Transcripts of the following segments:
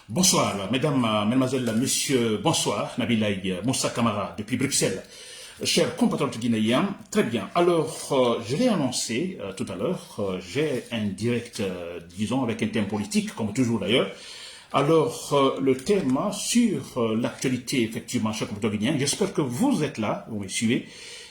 Bonsoir, mesdames, mesdemoiselles, messieurs, bonsoir, Nabilaï Moussa Kamara depuis Bruxelles. Chers compatriotes guinéens, très bien. Alors, je l'ai annoncé tout à l'heure, j'ai un direct, disons, avec un thème politique, comme toujours d'ailleurs. Alors, le thème sur l'actualité, effectivement, chers compatriotes guinéens, j'espère que vous êtes là, vous me suivez,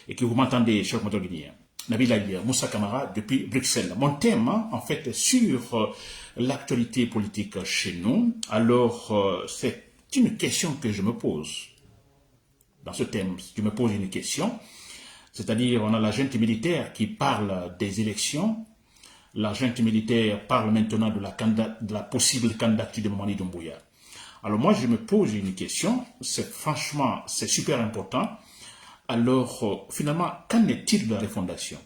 et que vous m'entendez, chers compatriotes guinéens. Nabila Moussa Kamara depuis Bruxelles. Mon thème, en fait, sur l'actualité politique chez nous. Alors, c'est une question que je me pose. Dans ce thème, je me pose une question. C'est-à-dire, on a la junte militaire qui parle des élections. La junte militaire parle maintenant de la possible candidature de Mamadi Doumbouya. Alors moi, je me pose une question. Franchement, c'est super important. Alors, finalement, qu'en est-il de la refondation?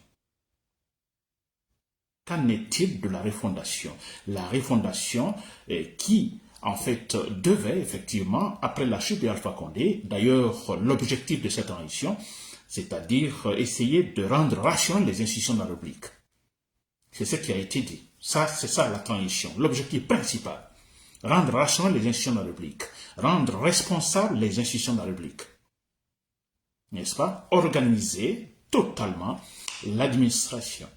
Qu'en est-il de la refondation? La refondation qui, en fait, devait effectivement, après la chute d'Alpha Condé, d'ailleurs, l'objectif de cette transition, c'est-à-dire essayer de rendre rationnelles les institutions de la République. C'est ce qui a été dit. Ça, c'est ça la transition. L'objectif principal. Rendre rationnelles les institutions de la République. Rendre responsables les institutions de la République. N'est-ce pas? Organiser totalement l'administration.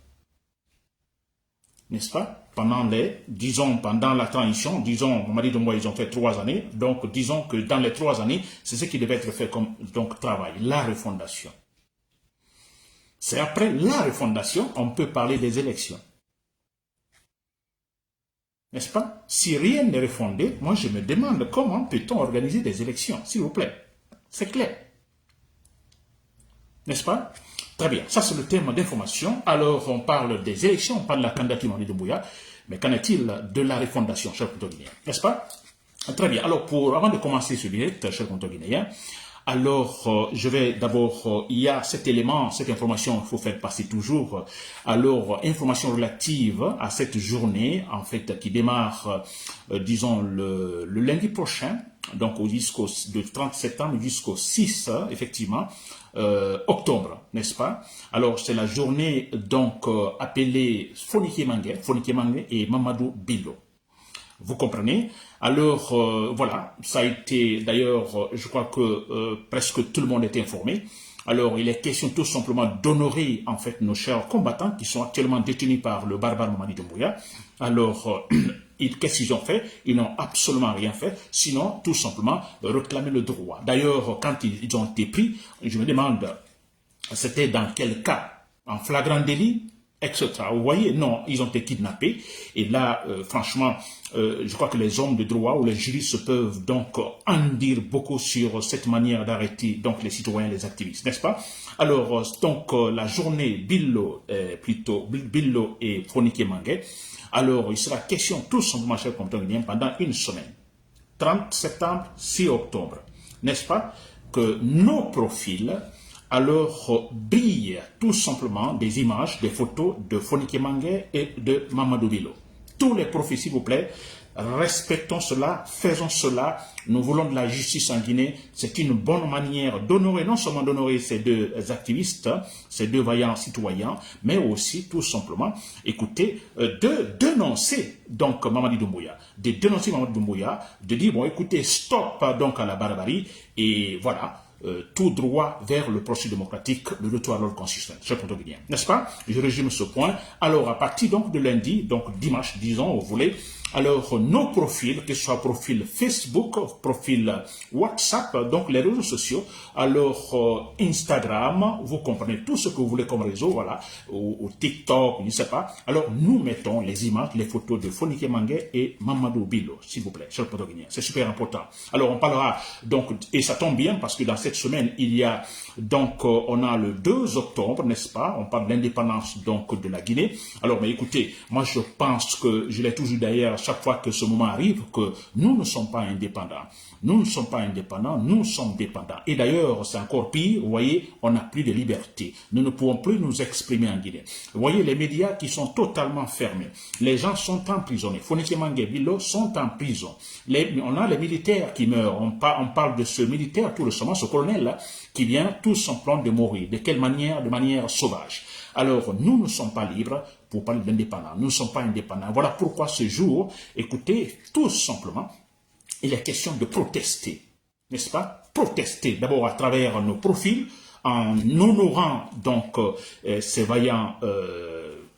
N'est-ce pas? Pendant la transition, disons, Mamadi Doumbouya, ils ont fait 3 années, donc disons que dans les 3 années, c'est ce qui devait être fait comme travail, la refondation. C'est après la refondation, on peut parler des élections. N'est-ce pas? Si rien n'est refondé, moi je me demande comment peut-on organiser des élections, s'il vous plaît. C'est clair. N'est-ce pas? Très bien, ça c'est le thème d'information. Alors on parle des élections, on parle de la candidature de Mamadi Doumbouya, mais qu'en est-il de la refondation, chers compatriotes, n'est-ce pas? Très bien, alors avant de commencer ce direct, chers compatriotes guinéens, alors je vais d'abord, il y a cet élément, cette information, il faut faire passer toujours, alors information relative à cette journée, en fait, qui démarre, disons, le lundi prochain, donc du 30 septembre jusqu'au 6, effectivement, octobre, n'est-ce pas? Alors, c'est la journée, donc, appelée Fonike Mangé et Mamadou Bilo. Vous comprenez? Alors, voilà, ça a été, d'ailleurs, je crois que presque tout le monde est informé. Alors, il est question tout simplement d'honorer, en fait, nos chers combattants qui sont actuellement détenus par le barbare Mamadi Doumbouya. Alors, qu'est-ce qu'ils ont fait? Ils n'ont absolument rien fait, sinon, tout simplement, réclamer le droit. D'ailleurs, quand ils ont été pris, je me demande, c'était dans quel cas? En flagrant délit? Etc. Vous voyez, non, ils ont été kidnappés. Et là, franchement, je crois que les hommes de droit ou les juristes peuvent donc en dire beaucoup sur cette manière d'arrêter donc les citoyens, les activistes, n'est-ce pas? Alors, donc, la journée Bilo et Fonike Mangé, alors, il sera question tout simplement, chers compatriotes, pendant une semaine, 30 septembre, 6 octobre, n'est-ce pas, que nos profils alors brillent tout simplement des images, des photos de Fonike Mangé et de Mamadou Bilo. Tous les profils, s'il vous plaît, respectons cela, faisons cela. Nous voulons de la justice en Guinée. C'est une bonne manière d'honorer, non seulement d'honorer ces deux activistes, ces deux vaillants citoyens, mais aussi tout simplement, écoutez, de dénoncer donc Mamadi Doumbouya, de dénoncer Mamadi Doumbouya, de dire bon écoutez stop donc à la barbarie et voilà. Tout droit vers le processus démocratique, le retour à l'ordre constitutionnel. Je comprends bien, n'est-ce pas? Je résume ce point. Alors, à partir donc de lundi, donc dimanche, disons, vous voulez, alors nos profils, que ce soit profil Facebook, profil WhatsApp, donc les réseaux sociaux, alors Instagram, vous comprenez tout ce que vous voulez comme réseau, voilà, ou TikTok, je ne sais pas. Alors, nous mettons les images, les photos de Fonike Mangé et Mamadou Bilo, s'il vous plaît, cher Guinéen. C'est super important. Alors, on parlera donc, et ça tombe bien parce que dans cette semaine, il y a donc, on a le 2 octobre, n'est-ce pas? On parle de l'indépendance donc de la Guinée. Alors, mais écoutez, moi je pense que, je l'ai toujours d'ailleurs, chaque fois que ce moment arrive, que nous ne sommes pas indépendants. Nous ne sommes pas indépendants, nous sommes dépendants. Et d'ailleurs, c'est encore pire, vous voyez, on n'a plus de liberté. Nous ne pouvons plus nous exprimer en Guinée. Vous voyez, les médias qui sont totalement fermés. Les gens sont emprisonnés. Fonike Mangé, Bilo sont en prison. On a les militaires qui meurent. On parle de ce militaire tout récemment, ce colonel-là, qui vient tout simplement de mourir. De quelle manière? De manière sauvage. Alors, nous ne sommes pas libres pour parler d'indépendants. Nous ne sommes pas indépendants. Voilà pourquoi ce jour, écoutez, tout simplement, il est question de protester, n'est-ce pas? Protester d'abord à travers nos profils, en honorant donc ces vaillants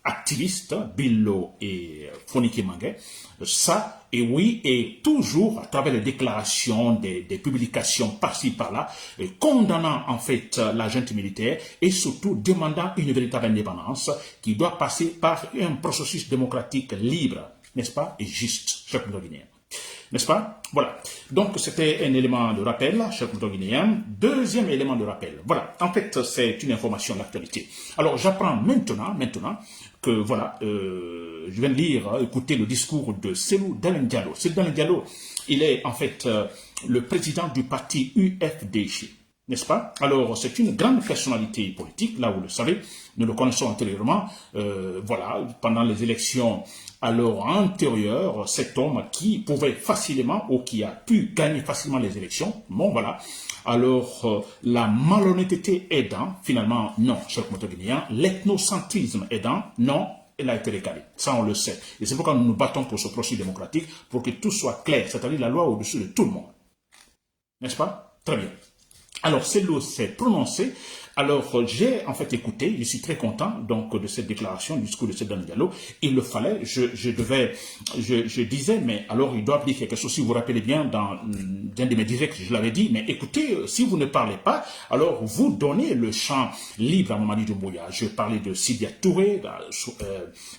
activistes, Billo et Fonike Mangue, ça, et oui, et toujours à travers les déclarations, des publications par-ci, par-là, condamnant en fait la junte militaire et surtout demandant une véritable indépendance qui doit passer par un processus démocratique libre, n'est-ce pas, et juste, chers Guinéens. N'est-ce pas? Voilà. Donc, c'était un élément de rappel, chers Guinéens. Deuxième élément de rappel. Voilà. En fait, c'est une information d'actualité. Alors, j'apprends maintenant que, voilà, je viens de lire, écouter le discours de Cellou Dalein Diallo. Cellou Dalein Diallo, il est en fait le président du parti UFDG. N'est-ce pas? Alors, c'est une grande personnalité politique, là vous le savez, nous le connaissons antérieurement, voilà, pendant les élections alors antérieures, cet homme qui pouvait facilement, ou qui a pu gagner facilement les élections, bon voilà, alors la malhonnêteté aidant, finalement non, chers Guinéens, l'ethnocentrisme aidant, non, elle a été récalée. Ça, on le sait. Et c'est pourquoi nous nous battons pour ce processus démocratique, pour que tout soit clair, c'est-à-dire la loi au-dessus de tout le monde. N'est-ce pas? Très bien. Alors, Cellou s'est prononcé. Alors, j'ai en fait écouté, je suis très content donc de cette déclaration, du discours de Cellou Dalein Diallo. Il le fallait, je disais, mais alors il doit dire quelque chose, si vous vous rappelez bien, dans un de mes directs, je l'avais dit, mais écoutez, si vous ne parlez pas, alors vous donnez le champ libre à Mamadi Doumbouya. Je parlais de Sidya Touré,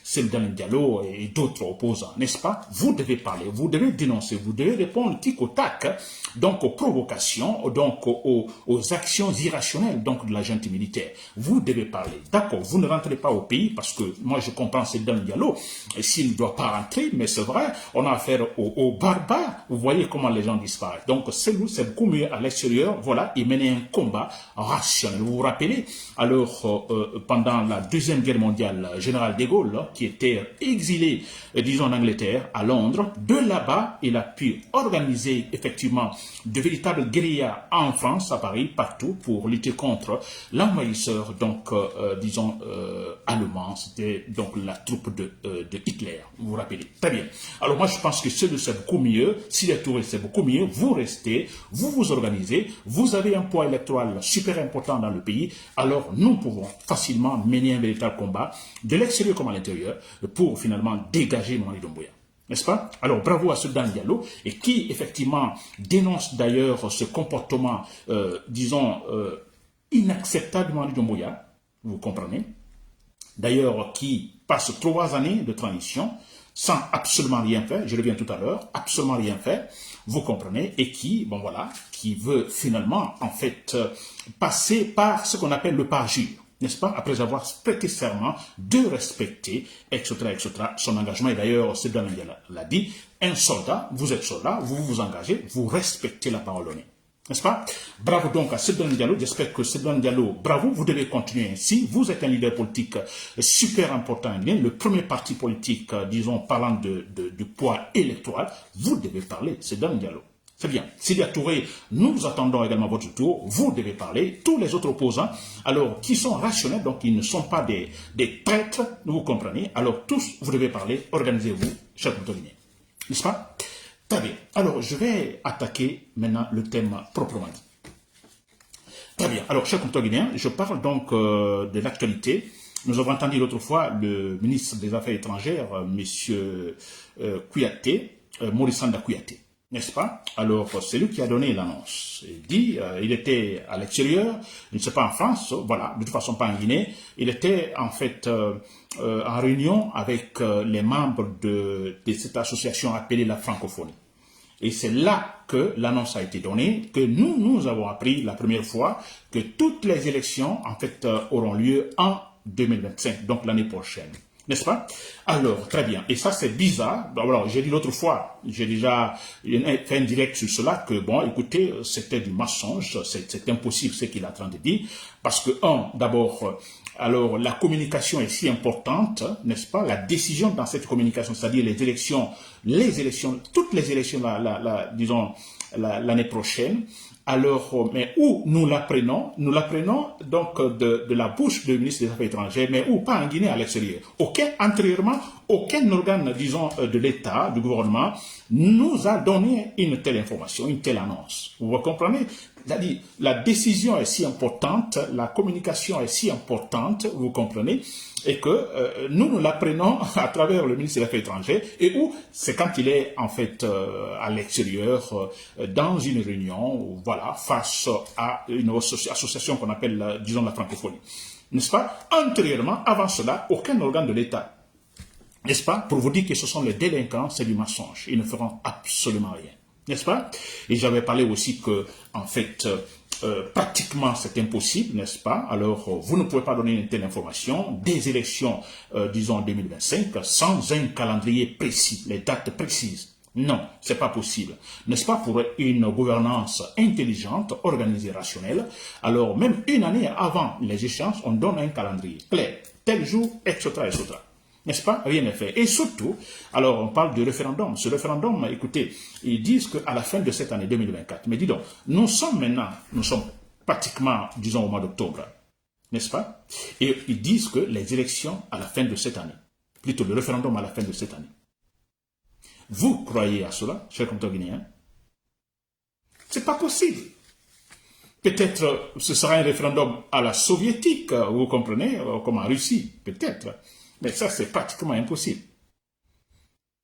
Cellou Dalein Diallo et d'autres opposants, n'est-ce pas? Vous devez parler, vous devez dénoncer, vous devez répondre tic au tac, donc aux provocations, donc aux actions irrationnelles donc de la junte militaire. Vous devez parler. D'accord, vous ne rentrez pas au pays parce que moi je comprends c'est dans le dialogue. S'il ne doit pas rentrer, mais c'est vrai, on a affaire aux barbares. Vous voyez comment les gens disparaissent. Donc c'est beaucoup mieux à l'extérieur. Voilà, il menait un combat rationnel. Vous vous rappelez? Alors pendant la Deuxième Guerre mondiale, général de Gaulle, qui était exilé, disons en Angleterre, à Londres, de là-bas, il a pu organiser effectivement de véritables guérillas en France, à Paris, partout, pour lutter contre l'envahisseur, donc, disons, allemand. C'était donc la troupe de Hitler, vous vous rappelez. Très bien. Alors moi, je pense que c'est beaucoup mieux. Si les touristes, c'est beaucoup mieux. Vous restez, vous vous organisez, vous avez un poids électoral super important dans le pays. Alors, nous pouvons facilement mener un véritable combat, de l'extérieur comme à l'intérieur, pour finalement dégager Mamadi Doumbouya. N'est-ce pas? Alors, bravo à Cellou Dalein Diallo, et qui, effectivement, dénonce d'ailleurs ce comportement, disons, inacceptable de Mamadi Doumbouya, vous comprenez? D'ailleurs, qui passe 3 années de transition sans absolument rien faire, je reviens tout à l'heure, absolument rien faire, vous comprenez, et qui, bon voilà, qui veut finalement, en fait, passer par ce qu'on appelle le parjure. N'est-ce pas, après avoir prêté serment de respecter, etc., son engagement. Et d'ailleurs, Cellou Dalein Diallo l'a dit, un soldat, vous êtes soldat, vous vous engagez, vous respectez la parole donnée. N'est-ce pas? Bravo donc à Cellou Dalein Diallo. J'espère que Cellou Dalein Diallo, bravo, vous devez continuer ainsi. Vous êtes un leader politique super important, le premier parti politique, disons, parlant du poids électoral. Vous devez parler, Cellou Dalein Diallo. C'est bien. Sidya Touré, nous attendons également votre tour. Vous devez parler. Tous les autres opposants, alors, qui sont rationnels, donc ils ne sont pas des traîtres, vous comprenez. Alors, tous, vous devez parler. Organisez-vous, chers Guinéens. N'est-ce pas? Très bien. Alors, je vais attaquer maintenant le thème proprement dit. Très bien. Alors, chers Guinéens, je parle donc de l'actualité. Nous avons entendu l'autre fois le ministre des Affaires étrangères, M. Kouyaté, Maurice Sanda Kouyaté. N'est-ce pas? Alors, c'est lui qui a donné l'annonce. Il dit, il était à l'extérieur, je ne sais pas en France, voilà, de toute façon pas en Guinée. Il était en fait en réunion avec les membres de cette association appelée la francophonie. Et c'est là que l'annonce a été donnée, que nous avons appris la première fois que toutes les élections, en fait, auront lieu en 2025, donc l'année prochaine. N'est-ce pas? Alors, très bien. Et ça, c'est bizarre. Alors, j'ai dit l'autre fois, j'ai déjà fait un direct sur cela, que bon, écoutez, c'était du mensonge, c'est impossible ce qu'il est en train de dire, parce que, d'abord, alors, la communication est si importante, n'est-ce pas? La décision dans cette communication, c'est-à-dire les élections les élections, toutes les élections, disons, l'année prochaine. Alors, mais où nous l'apprenons donc de la bouche du ministre des Affaires étrangères, mais où pas en Guinée, à l'extérieur. Antérieurement, aucun organe, disons, de l'État, du gouvernement, nous a donné une telle information, une telle annonce. Vous comprenez? C'est-à-dire, la décision est si importante, la communication est si importante, vous comprenez, et que nous l'apprenons à travers le ministre des Affaires étrangères, et où c'est quand il est en fait à l'extérieur, dans une réunion, voilà, face à une association qu'on appelle, disons, la francophonie. N'est-ce pas? Antérieurement, avant cela, aucun organe de l'État, n'est-ce pas? Pour vous dire que ce sont les délinquants, c'est du mensonge. Ils ne feront absolument rien. N'est-ce pas? Et j'avais parlé aussi que, en fait, pratiquement c'est impossible, n'est-ce pas? Alors, vous ne pouvez pas donner une telle information des élections, disons, 2025, sans un calendrier précis, les dates précises. Non, c'est pas possible. N'est-ce pas? Pour une gouvernance intelligente, organisée, rationnelle, alors même une année avant les échéances, on donne un calendrier clair, tel jour, etc., etc. N'est-ce pas? Rien n'est fait. Et surtout, alors on parle du référendum. Ce référendum, écoutez, ils disent qu'à la fin de cette année 2024, mais dis donc, nous sommes pratiquement, disons, au mois d'octobre, n'est-ce pas? Et ils disent que les élections à la fin de cette année, plutôt le référendum à la fin de cette année. Vous croyez à cela, chers compatriotes guinéens? C'est pas possible. Peut-être ce sera un référendum à la soviétique, vous comprenez, comme en Russie, peut-être. Mais ça, c'est pratiquement impossible.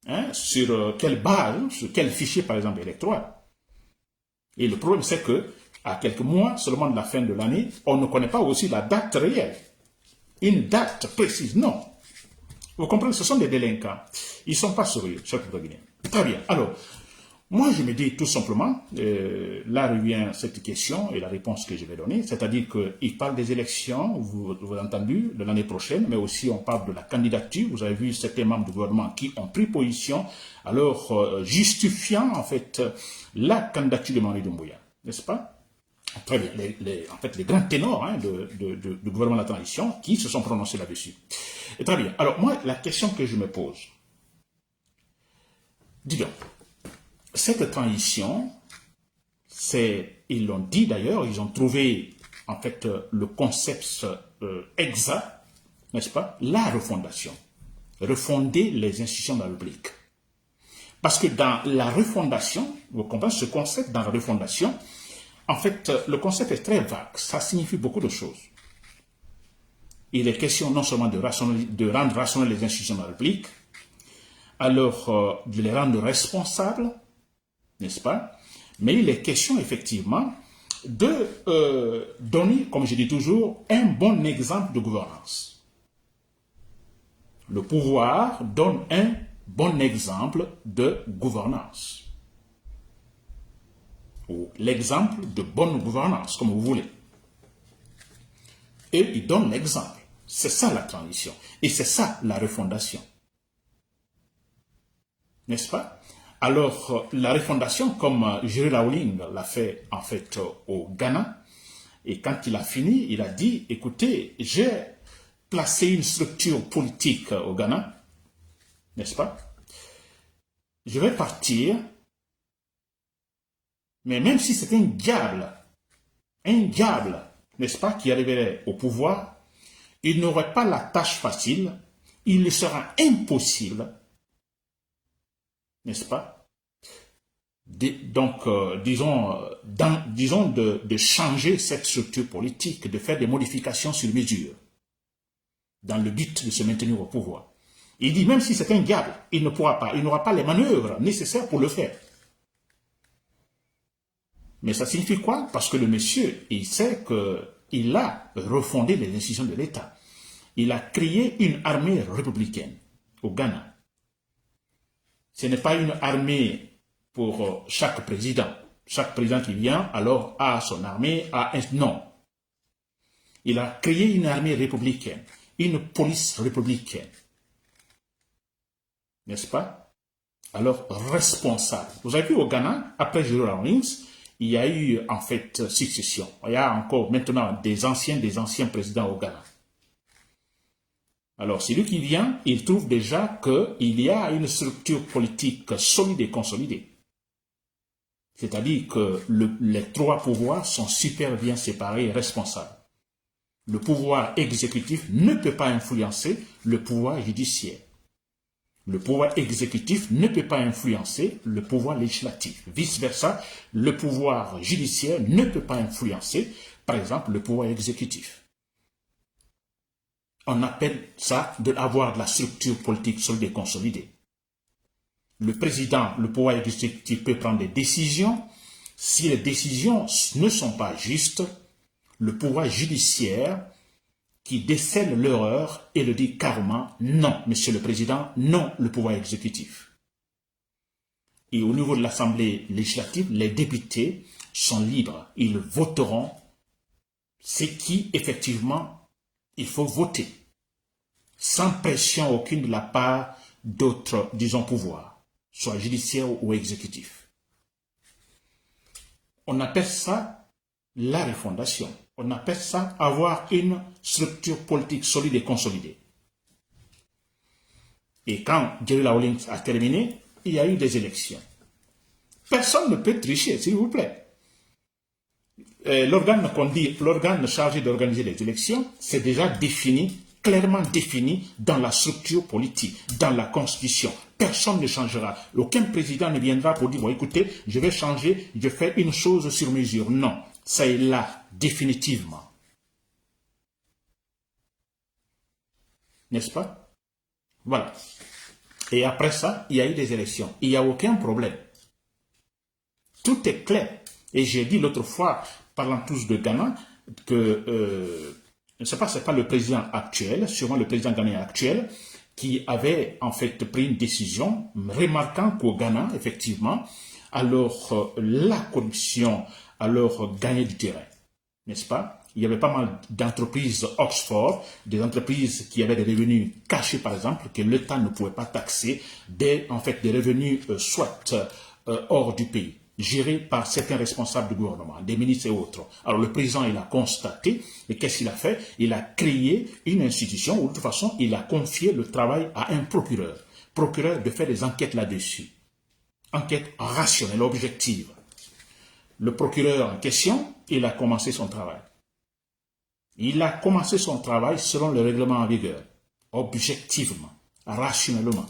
Hein? Sur quelle base, sur quel fichier, par exemple, électoral? Et le problème, c'est que, à quelques mois seulement de la fin de l'année, on ne connaît pas aussi la date réelle. Une date précise, non. Vous comprenez, ce sont des délinquants. Ils ne sont pas sérieux, chers Guinéens. Très bien. Alors, moi, je me dis tout simplement, là revient cette question et la réponse que je vais donner, c'est-à-dire qu'il parle des élections, vous avez entendu, de l'année prochaine, mais aussi on parle de la candidature. Vous avez vu certains membres du gouvernement qui ont pris position, alors justifiant en fait la candidature de Mamadi Doumbouya, n'est-ce pas? Très bien, en fait les grands ténors hein, du gouvernement de la transition qui se sont prononcés là-dessus. Très bien, alors moi, la question que je me pose, dis donc, cette transition, ils l'ont dit d'ailleurs, ils ont trouvé en fait le concept exact, n'est-ce pas? La refondation. Refonder les institutions de la République. Parce que dans la refondation, vous comprenez ce concept dans la refondation, en fait, le concept est très vague, ça signifie beaucoup de choses. Il est question non seulement de rendre rationnelles les institutions de la République, alors de les rendre responsables, n'est-ce pas? Mais il est question effectivement de donner, comme je dis toujours, un bon exemple de gouvernance. Le pouvoir donne un bon exemple de gouvernance. Ou l'exemple de bonne gouvernance, comme vous voulez. Et il donne l'exemple. C'est ça la transition. Et c'est ça la refondation. N'est-ce pas? Alors, la refondation, comme Jerry Rawling l'a fait en fait au Ghana, et quand il a fini, il a dit, écoutez, j'ai placé une structure politique au Ghana, n'est-ce pas? Je vais partir, mais même si c'est un diable, n'est-ce pas, qui arriverait au pouvoir, il n'aurait pas la tâche facile, il lui sera impossible, n'est-ce pas? Donc, disons, de changer cette structure politique, de faire des modifications sur mesure, dans le but de se maintenir au pouvoir. Il dit, même si c'est un diable, il ne pourra pas, il n'aura pas les manœuvres nécessaires pour le faire. Mais ça signifie quoi? Parce que le monsieur, il sait qu'il a refondé les institutions de l'État. Il a créé une armée républicaine au Ghana. Ce n'est pas une armée pour chaque président. Chaque président qui vient, alors, a son armée, non. Il a créé une armée républicaine, une police républicaine. N'est-ce pas? Alors, responsable. Vous avez vu au Ghana, après Jerry Rawlings, il y a eu, en fait, succession. Il y a encore maintenant des anciens présidents au Ghana. Alors, celui qui vient, il trouve déjà qu'il y a une structure politique solide et consolidée. C'est-à-dire que les trois pouvoirs sont super bien séparés et responsables. Le pouvoir exécutif ne peut pas influencer le pouvoir judiciaire. Le pouvoir exécutif ne peut pas influencer le pouvoir législatif. Vice-versa, le pouvoir judiciaire ne peut pas influencer, par exemple, le pouvoir exécutif. On appelle ça d'avoir de la structure politique solide et consolidée. Le président, le pouvoir exécutif peut prendre des décisions. Si les décisions ne sont pas justes, le pouvoir judiciaire qui décèle l'erreur et le dit carrément non, monsieur le président, non, le pouvoir exécutif. Et au niveau de l'Assemblée législative, les députés sont libres. Ils voteront ce qui, effectivement, il faut voter, sans pression aucune de la part d'autres, disons, pouvoirs, soit judiciaire ou exécutif. On appelle ça la refondation. On appelle ça avoir une structure politique solide et consolidée. Et quand Jerry Rawlings a terminé, il y a eu des élections. Personne ne peut tricher, s'il vous plaît. L'organe chargé d'organiser les élections, c'est déjà défini, clairement défini dans la structure politique, dans la Constitution. Personne ne changera. Aucun président ne viendra pour dire, bon, écoutez, je vais changer, je fais une chose sur mesure. Non, ça est là, définitivement. N'est-ce pas? Voilà. Et après ça, il y a eu des élections. Il n'y a aucun problème. Tout est clair. Et j'ai dit l'autre fois, parlant tous de Ghana, que je ne sais pas, ce n'est pas le président actuel, sûrement le président ghanéen actuel, qui avait en fait pris une décision, remarquant qu'au Ghana, effectivement, alors la corruption alors gagnait du terrain, n'est-ce pas? Il y avait pas mal d'entreprises Oxford, des entreprises qui avaient des revenus cachés, par exemple, que l'État ne pouvait pas taxer, des revenus soit hors du pays, gérés par certains responsables du gouvernement, des ministres et autres. Alors le président, il a constaté, et qu'est-ce qu'il a fait? Il a créé une institution où de toute façon, il a confié le travail à un procureur de faire des enquêtes là-dessus. Enquête rationnelle, objective. Le procureur en question, il a commencé son travail. Il a commencé son travail selon le règlement en vigueur, objectivement, rationnellement.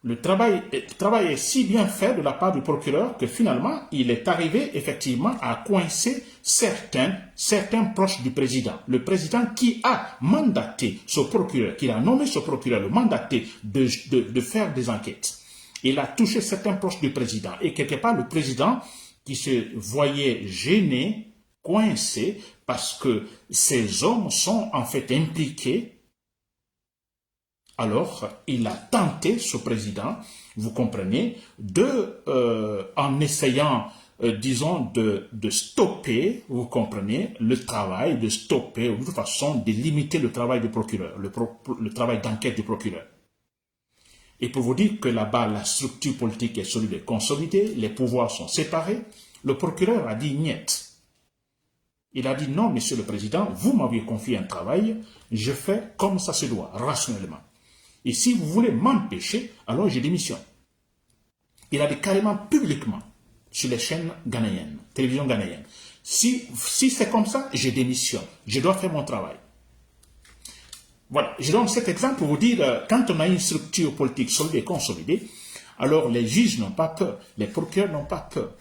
Le travail est si bien fait de la part du procureur que finalement, il est arrivé effectivement à coincer certains proches du président. Le président qui a mandaté ce procureur, qui a nommé ce procureur, le mandaté de faire des enquêtes. Il a touché certains proches du président. Et quelque part, le président qui se voyait gêné, coincé, parce que ces hommes sont en fait impliqués. Alors, il a tenté, ce président, vous comprenez, en essayant, disons, de stopper, vous comprenez, le travail, de stopper, de toute façon, de limiter le travail du procureur, le travail d'enquête du procureur. Et pour vous dire que là-bas, la structure politique est solide et consolidée, les pouvoirs sont séparés, le procureur a dit niet. Il a dit non, monsieur le président, vous m'aviez confié un travail, je fais comme ça se doit, rationnellement. Et si vous voulez m'empêcher, alors je démissionne. Il a dit carrément publiquement sur les chaînes ghanéennes, télévision ghanéenne. Si c'est comme ça, je démissionne. Je dois faire mon travail. Voilà, je donne cet exemple pour vous dire, quand on a une structure politique solide et consolidée, alors les juges n'ont pas peur, les procureurs n'ont pas peur.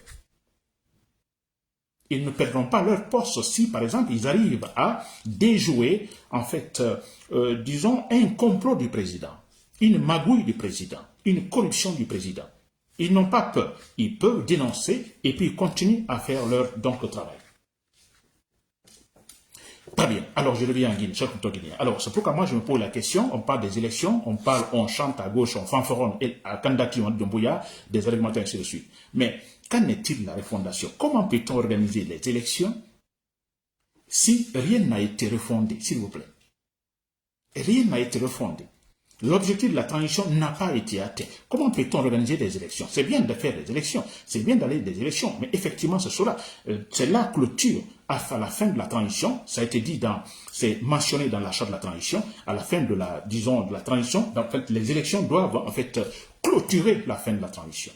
Ils ne perdront pas leur poste si, par exemple, ils arrivent à déjouer, en fait, disons, un complot du président, une magouille du président, une corruption du président. Ils n'ont pas peur. Ils peuvent dénoncer et puis continuer à faire leur travail. Très bien. Alors, je reviens en Guinée, cher Guinéen. Alors, c'est pourquoi moi, je me pose la question. On parle des élections, on chante à gauche, on fanfaronne à candidature de Mbouya, des argumentaires, ainsi de suite. Mais, qu'en est-il de la refondation? Comment peut-on organiser les élections si rien n'a été refondé, s'il vous plaît? Rien n'a été refondé. L'objectif de la transition n'a pas été atteint. Comment peut-on organiser des élections? C'est bien de faire des élections, c'est bien d'aller des élections, mais effectivement, c'est la clôture à la fin de la transition. Ça a été dit c'est mentionné dans la charte de la transition. À la fin de de la transition, en fait, les élections doivent en fait clôturer la fin de la transition.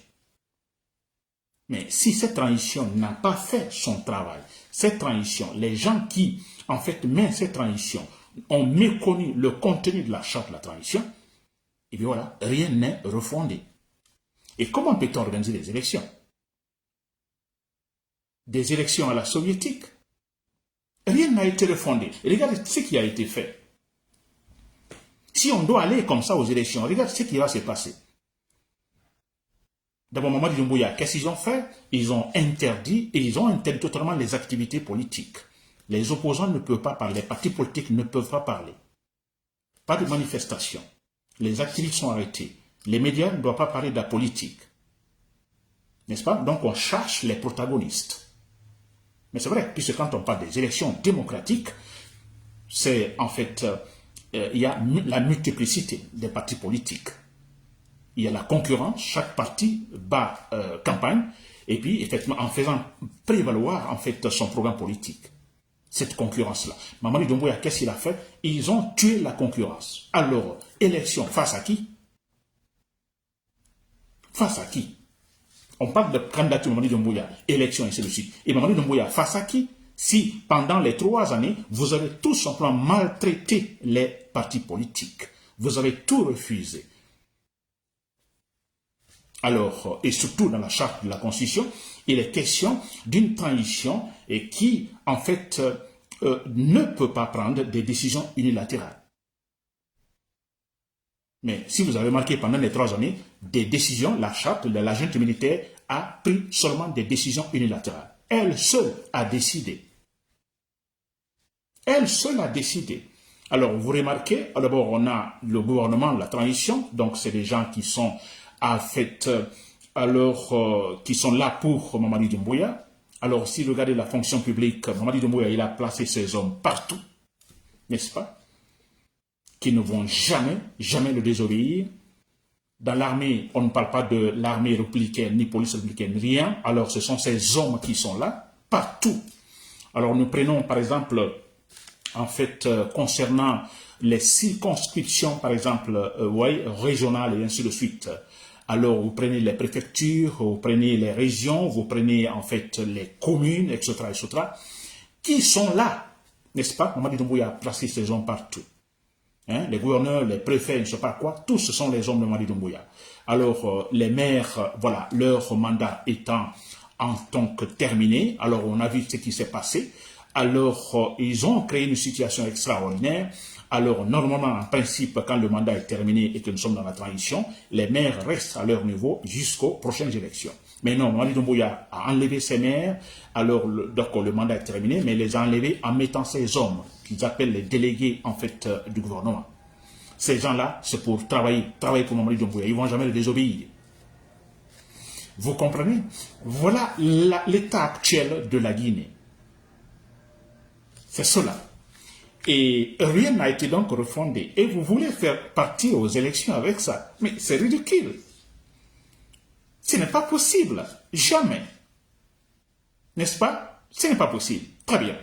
Mais si cette transition n'a pas fait son travail, cette transition, les gens qui, en fait, mènent cette transition ont méconnu le contenu de la charte de la transition, et bien voilà, rien n'est refondé. Et comment peut-on organiser des élections? Des élections à la soviétique? Rien n'a été refondé. Regardez ce qui a été fait. Si on doit aller comme ça aux élections, regarde ce qui va se passer. D'abord, Mamadi Doumbouya, qu'est-ce qu'ils ont fait? Ils ont interdit totalement les activités politiques. Les opposants ne peuvent pas parler, les partis politiques ne peuvent pas parler. Pas de manifestation. Les activistes sont arrêtés. Les médias ne doivent pas parler de la politique. N'est-ce pas? Donc on cherche les protagonistes. Mais c'est vrai, puisque quand on parle des élections démocratiques, c'est en fait, il y a la multiplicité des partis politiques. Il y a la concurrence, chaque parti bat campagne, et puis effectivement en faisant prévaloir en fait son programme politique. Cette concurrence-là. Mamadi Doumbouya, qu'est-ce qu'il a fait? Ils ont tué la concurrence. Alors, élection face à qui? Face à qui? On parle de candidature Mamadi Doumbouya, élection et ainsi de suite. Et Mamadi Doumbouya, face à qui? Si pendant les 3 années, vous avez tout simplement maltraité les partis politiques, vous avez tout refusé. Alors, et surtout dans la charte de la Constitution, il est question d'une transition et qui, en fait, ne peut pas prendre des décisions unilatérales. Mais si vous avez marqué pendant les 3 années, des décisions, la charte de la junte militaire a pris seulement des décisions unilatérales. Elle seule a décidé. Elle seule a décidé. Alors, vous remarquez, d'abord, on a le gouvernement de la transition, donc c'est des gens qui sont en fait, qui sont là pour Mamadi Doumbouya. Alors, si vous regardez la fonction publique, Mamadi Doumbouya, il a placé ses hommes partout, n'est-ce pas? Qui ne vont jamais, jamais le désobéir. Dans l'armée, on ne parle pas de l'armée républicaine, ni police républicaine, rien. Alors, ce sont ces hommes qui sont là, partout. Alors, nous prenons, par exemple, en fait, concernant les circonscriptions, par exemple, régionales et ainsi de suite. Alors, vous prenez les préfectures, vous prenez les régions, vous prenez en fait les communes, etc., qui sont là, n'est-ce pas? Mamadi Doumbouya a placé ces hommes partout. Hein? Les gouverneurs, les préfets, je ne sais pas quoi, tous ce sont les hommes de Mamadi Doumbouya. Alors, les maires, voilà, leur mandat étant en tant que terminé, alors on a vu ce qui s'est passé. Alors, ils ont créé une situation extraordinaire. Alors, normalement, en principe, quand le mandat est terminé et que nous sommes dans la transition, les maires restent à leur niveau jusqu'aux prochaines élections. Mais non, Mamadi Doumbouya a enlevé ses maires, alors donc le mandat est terminé, mais les a enlevés en mettant ces hommes, qu'ils appellent les délégués, en fait, du gouvernement. Ces gens-là, c'est pour travailler pour Mamadi Doumbouya. Ils ne vont jamais le désobéir. Vous comprenez? Voilà l'état actuel de la Guinée. C'est cela. Et rien n'a été donc refondé. Et vous voulez faire partir aux élections avec ça. Mais c'est ridicule. Ce n'est pas possible. Jamais. N'est-ce pas? Ce n'est pas possible. Très bien.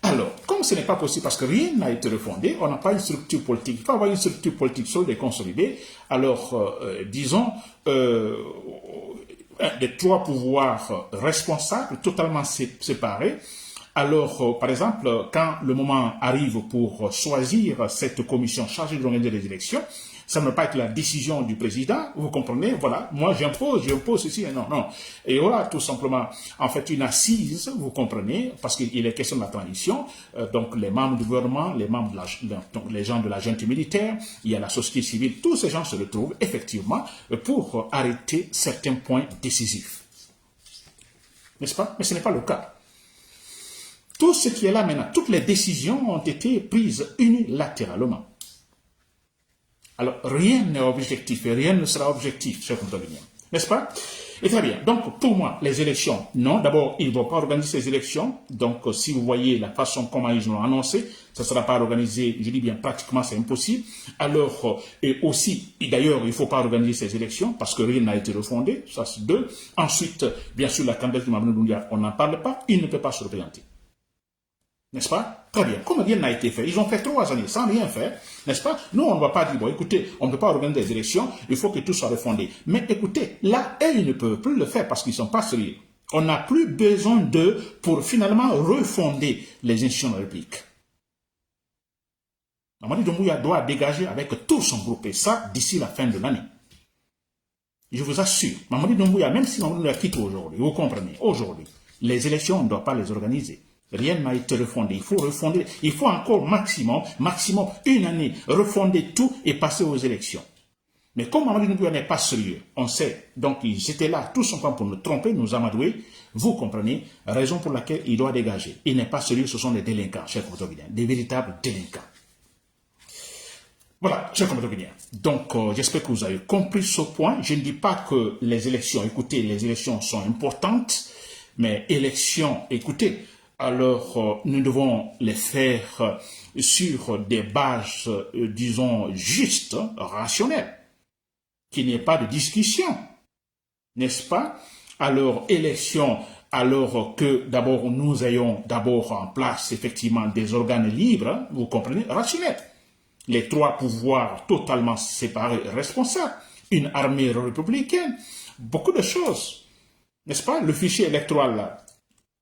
Alors, comme ce n'est pas possible parce que rien n'a été refondé, on n'a pas une structure politique. Il faut avoir une structure politique solide et consolidée. Alors, disons, des 3 pouvoirs responsables, totalement séparés. Alors, par exemple, quand le moment arrive pour choisir cette commission chargée d'organiser les élections, ça ne va pas être la décision du président, vous comprenez, voilà, moi j'impose ceci, non, non. Et voilà, tout simplement, en fait, une assise, vous comprenez, parce qu'il est question de la transition, donc les membres du gouvernement, les membres donc les gens de la junte militaire, il y a la société civile, tous ces gens se retrouvent effectivement pour arrêter certains points décisifs. N'est-ce pas? Mais ce n'est pas le cas. Tout ce qui est là maintenant, toutes les décisions ont été prises unilatéralement. Alors, rien n'est objectif et rien ne sera objectif, chers compatriotes. N'est-ce pas? Et très bien. Donc, pour moi, les élections, non. D'abord, ils ne vont pas organiser ces élections. Donc, si vous voyez la façon comment ils l'ont annoncé, ça ne sera pas organisé, je dis bien pratiquement, c'est impossible. Alors, et aussi, d'ailleurs, il ne faut pas organiser ces élections parce que rien n'a été refondé. Ça, c'est deux. Ensuite, bien sûr, la candidature de Mamadou Doumbouya, on n'en parle pas. Il ne peut pas se représenter. N'est-ce pas? Très bien. Comme rien n'a été fait, ils ont fait 3 années sans rien faire, n'est-ce pas? Nous, on ne va pas dire, bon, écoutez, on ne peut pas organiser des élections, il faut que tout soit refondé. Mais écoutez, là, ils ne peuvent plus le faire parce qu'ils ne sont pas sérieux. On n'a plus besoin d'eux pour finalement refonder les institutions de la République. Mamadi Doumbouya doit dégager avec tout son groupe, et ça, d'ici la fin de l'année. Je vous assure, Mamadi Doumbouya, même si Mamadi Doumbouya quitte aujourd'hui, vous comprenez, aujourd'hui, les élections, on ne doit pas les organiser. Rien n'a été refondé. Il faut refonder. Il faut encore maximum 1 année, refonder tout et passer aux élections. Mais comme Mamadou Doumbouya n'est pas sérieux, on sait, donc ils étaient là tout simplement pour nous tromper, nous amadouer, vous comprenez, raison pour laquelle il doit dégager. Il n'est pas sérieux, ce sont des délinquants, chers compatriotes, des véritables délinquants. Voilà, chers compatriotes. Donc, j'espère que vous avez compris ce point. Je ne dis pas que les élections, écoutez, les élections sont importantes, mais élections, écoutez, alors nous devons les faire sur des bases, disons, justes, rationnelles, qu'il n'y ait pas de discussion, n'est-ce pas? Alors, élection, alors que d'abord nous ayons d'abord en place effectivement des organes libres, vous comprenez, rationnels. Les 3 pouvoirs totalement séparés et responsables, une armée républicaine, beaucoup de choses, n'est-ce pas? Le fichier électoral là,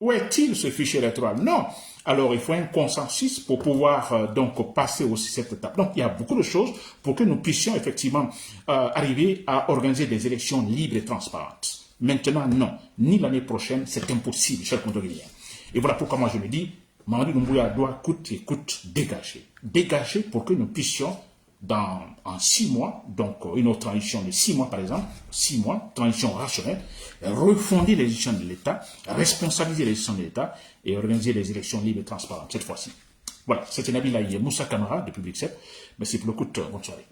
où est-il ce fichier électoral? Non. Alors, il faut un consensus pour pouvoir donc passer aussi cette étape. Donc, il y a beaucoup de choses pour que nous puissions effectivement arriver à organiser des élections libres et transparentes. Maintenant, non. Ni l'année prochaine, c'est impossible, chers compatriotes. Et voilà pourquoi moi je me dis, Mamadou Doumbouya doit coûte et coûte dégager. Dégager pour que nous puissions en 6 mois, donc une autre transition de 6 mois par exemple, 6 mois, transition rationnelle, refonder les institutions de l'État, responsabiliser les institutions de l'État et organiser des élections libres et transparentes cette fois-ci. Voilà, c'était Nabil Aïe Moussa Kamara de Public 7. Merci pour le coup de bonne soirée.